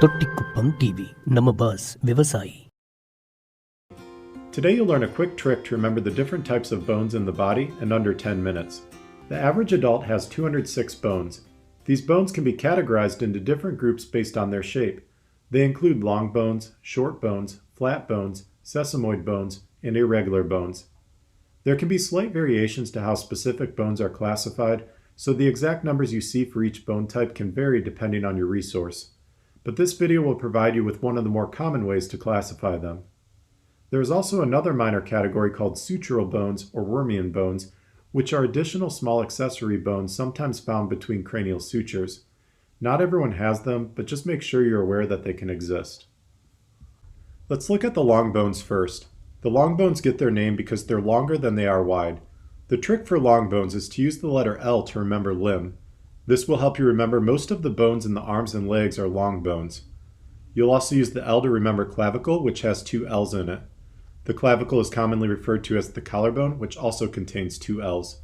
தொட்டிக்குப்பம் TV நம்ம pass விவசாயி. Today you'll learn a quick trick to remember the different types of bones in the body in under 10 minutes. The average adult has 206 bones. These bones can be categorized into different groups based on their shape. They include long bones, short bones, flat bones, sesamoid bones, and irregular bones. There can be slight variations to how specific bones are classified, so the exact numbers you see for each bone type can vary depending on your resource. But this video will provide you with one of the more common ways to classify them. There is also another minor category called sutural bones or Wormian bones, which are additional small accessory bones sometimes found between cranial sutures. Not everyone has them, but just make sure you're aware that they can exist. Let's look at the long bones first. The long bones get their name because they're longer than they are wide. The trick for long bones is to use the letter L to remember limb. This will help you remember most of the bones in the arms and legs are long bones. You'll also use the L to remember clavicle, which has 2 L's in it. The clavicle is commonly referred to as the collarbone, which also contains 2 L's.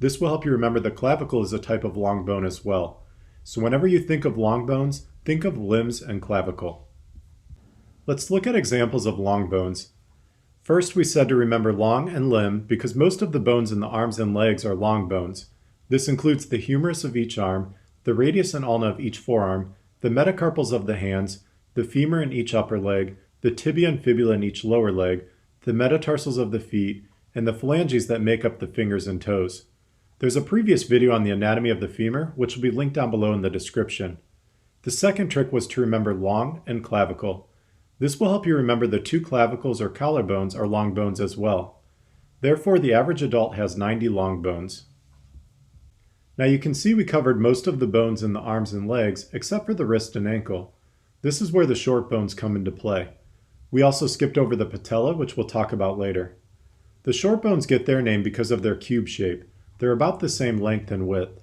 This will help you remember the clavicle is a type of long bone as well. So whenever you think of long bones, think of limbs and clavicle. Let's look at examples of long bones. First, we said to remember long and limb because most of the bones in the arms and legs are long bones. This includes the humerus of each arm, the radius and ulna of each forearm, the metacarpals of the hands, the femur in each upper leg, the tibia and fibula in each lower leg, the metatarsals of the feet, and the phalanges that make up the fingers and toes. There's a previous video on the anatomy of the femur, which will be linked down below in the description. The second trick was to remember long and clavicle. This will help you remember the 2 clavicles or collarbones are long bones as well. Therefore, the average adult has 90 long bones. Now you can see we covered most of the bones in the arms and legs except for the wrist and ankle. This is where the short bones come into play. We also skipped over the patella, which we'll talk about later. The short bones get their name because of their cube shape. They're about the same length and width.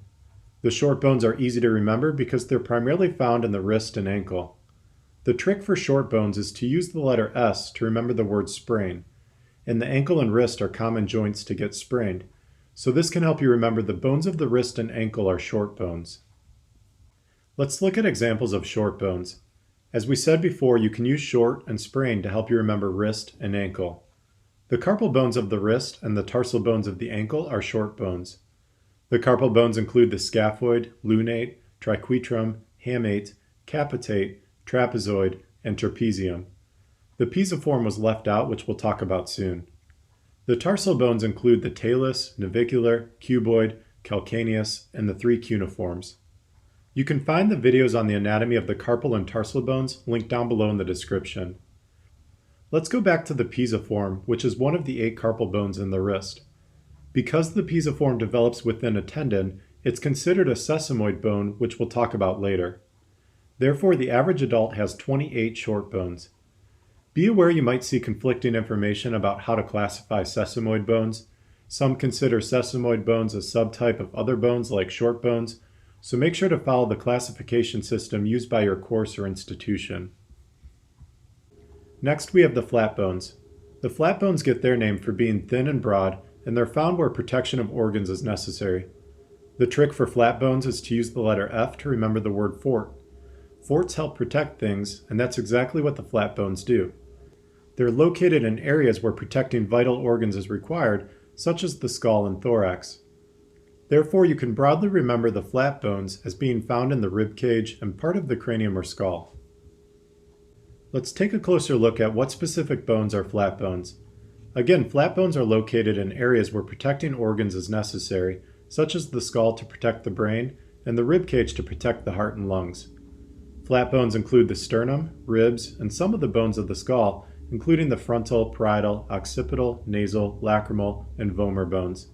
The short bones are easy to remember because they're primarily found in the wrist and ankle. The trick for short bones is to use the letter S to remember the word sprain. And the ankle and wrist are common joints to get sprained. So this can help you remember the bones of the wrist and ankle are short bones. Let's look at examples of short bones. As we said before, you can use short and sprain to help you remember wrist and ankle. The carpal bones of the wrist and the tarsal bones of the ankle are short bones. The carpal bones include the scaphoid, lunate, triquetrum, hamate, capitate, trapezoid, and trapezium. The pisiform was left out, which we'll talk about soon. The tarsal bones include the talus, navicular, cuboid, calcaneus, and the 3 cuneiforms. You can find the videos on the anatomy of the carpal and tarsal bones linked down below in the description. Let's go back to the pisiform, which is one of the 8 carpal bones in the wrist. Because the pisiform develops within a tendon, it's considered a sesamoid bone, which we'll talk about later. Therefore, the average adult has 28 short bones. Be aware you might see conflicting information about how to classify sesamoid bones. Some consider sesamoid bones a subtype of other bones like short bones, so make sure to follow the classification system used by your course or institution. Next, we have the flat bones. The flat bones get their name for being thin and broad, and they're found where protection of organs is necessary. The trick for flat bones is to use the letter F to remember the word fort. Forts help protect things, and that's exactly what the flat bones do. They're located in areas where protecting vital organs is required, such as the skull and thorax. Therefore, you can broadly remember the flat bones as being found in the rib cage and part of the cranium or skull. Let's take a closer look at what specific bones are flat bones. Again, flat bones are located in areas where protecting organs is necessary, such as the skull to protect the brain and the rib cage to protect the heart and lungs. Flat bones include the sternum, ribs, and some of the bones of the skull, including the frontal, parietal, occipital, nasal, lacrimal, and vomer bones.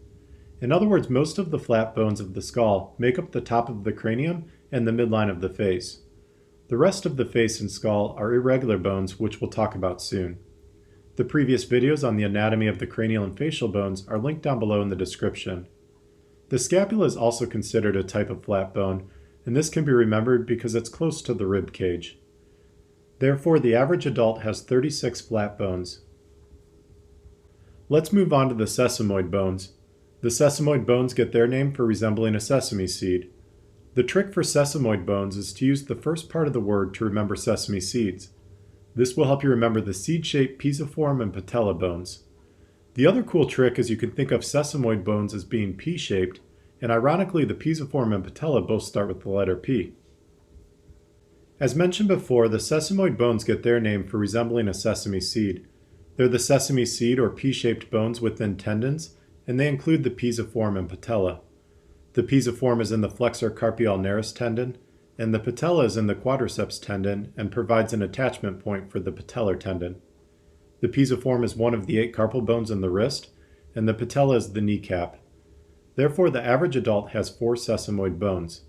In other words, most of the flat bones of the skull make up the top of the cranium and the midline of the face. The rest of the face and skull are irregular bones, which we'll talk about soon. The previous videos on the anatomy of the cranial and facial bones are linked down below in the description. The scapula is also considered a type of flat bone, and this can be remembered because it's close to the rib cage. Therefore, the average adult has 36 flat bones. Let's move on to the sesamoid bones. The sesamoid bones get their name for resembling a sesame seed. The trick for sesamoid bones is to use the first part of the word to remember sesame seeds. This will help you remember the seed-shaped pisiform and patella bones. The other cool trick is you can think of sesamoid bones as being P-shaped, and ironically the pisiform and patella both start with the letter P. As mentioned before, the sesamoid bones get their name for resembling a sesame seed. They're the sesame seed or P-shaped bones within tendons, and they include the pisiform and patella. The pisiform is in the flexor carpi ulnaris tendon, and the patella is in the quadriceps tendon and provides an attachment point for the patellar tendon. The pisiform is one of the 8 carpal bones in the wrist, and the patella is the kneecap. Therefore, the average adult has 4 sesamoid bones.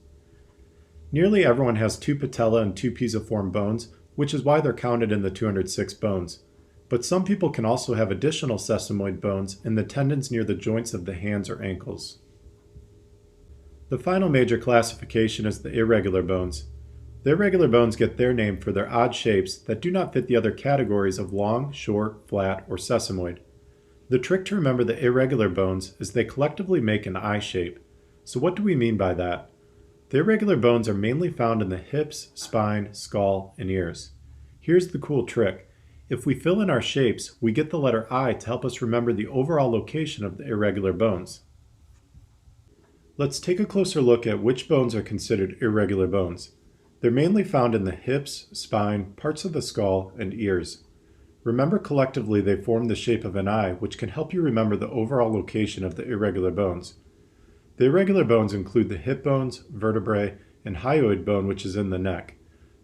Nearly everyone has 2 patella and 2 pisiform bones, which is why they're counted in the 206 bones. But some people can also have additional sesamoid bones in the tendons near the joints of the hands or ankles. The final major classification is the irregular bones. The irregular bones get their name for their odd shapes that do not fit the other categories of long, short, flat, or sesamoid. The trick to remember the irregular bones is they collectively make an I shape. So what do we mean by that? The irregular bones are mainly found in the hips, spine, skull, and ears. Here's the cool trick. If we fill in our shapes, we get the letter I to help us remember the overall location of the irregular bones. Let's take a closer look at which bones are considered irregular bones. They're mainly found in the hips, spine, parts of the skull, and ears. Remember, collectively they form the shape of an I, which can help you remember the overall location of the irregular bones. The irregular bones include the hip bones, vertebrae, and hyoid bone, which is in the neck.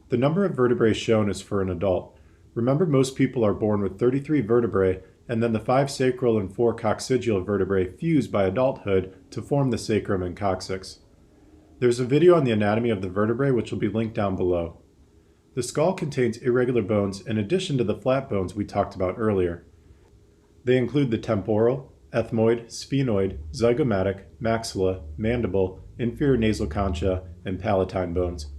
The number of vertebrae shown is for an adult. Remember, most people are born with 33 vertebrae, and then the 5 sacral and 4 coccygeal vertebrae fuse by adulthood to form the sacrum and coccyx. There's a video on the anatomy of the vertebrae which will be linked down below. The skull contains irregular bones in addition to the flat bones we talked about earlier. They include the temporal, ethmoid, sphenoid, zygomatic, maxilla, mandible, inferior nasal concha, and palatine bones.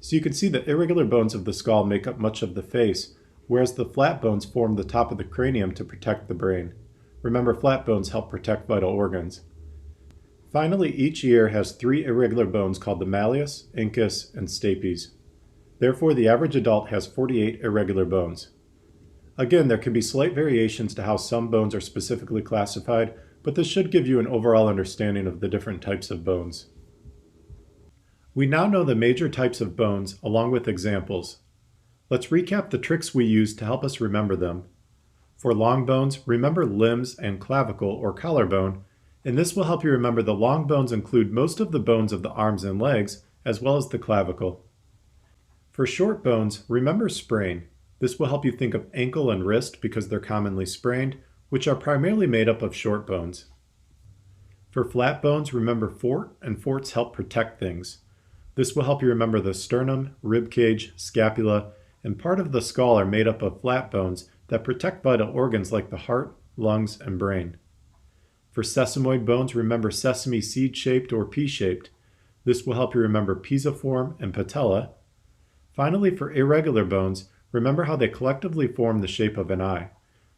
So you can see the irregular bones of the skull make up much of the face, whereas the flat bones form the top of the cranium to protect the brain. Remember, flat bones help protect vital organs. Finally, each ear has 3 irregular bones called the malleus, incus, and stapes. Therefore, the average adult has 48 irregular bones. Again, there can be slight variations to how some bones are specifically classified, but this should give you an overall understanding of the different types of bones. We now know the major types of bones along with examples. Let's recap the tricks we use to help us remember them. For long bones, remember limbs and clavicle or collarbone, and this will help you remember the long bones include most of the bones of the arms and legs, as well as the clavicle. For short bones, remember sprain. This will help you think of ankle and wrist because they're commonly sprained, which are primarily made up of short bones. For flat bones, remember fort, and forts help protect things. This will help you remember the sternum, rib cage, scapula, and part of the skull are made up of flat bones that protect vital organs like the heart, lungs, and brain. For sesamoid bones, remember sesame seed-shaped or P-shaped. This will help you remember pisiform and patella. Finally, for irregular bones, remember how they collectively form the shape of an I.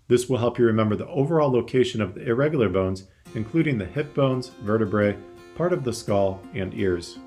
This will help you remember the overall location of the irregular bones, including the hip bones, vertebrae, part of the skull, and ears.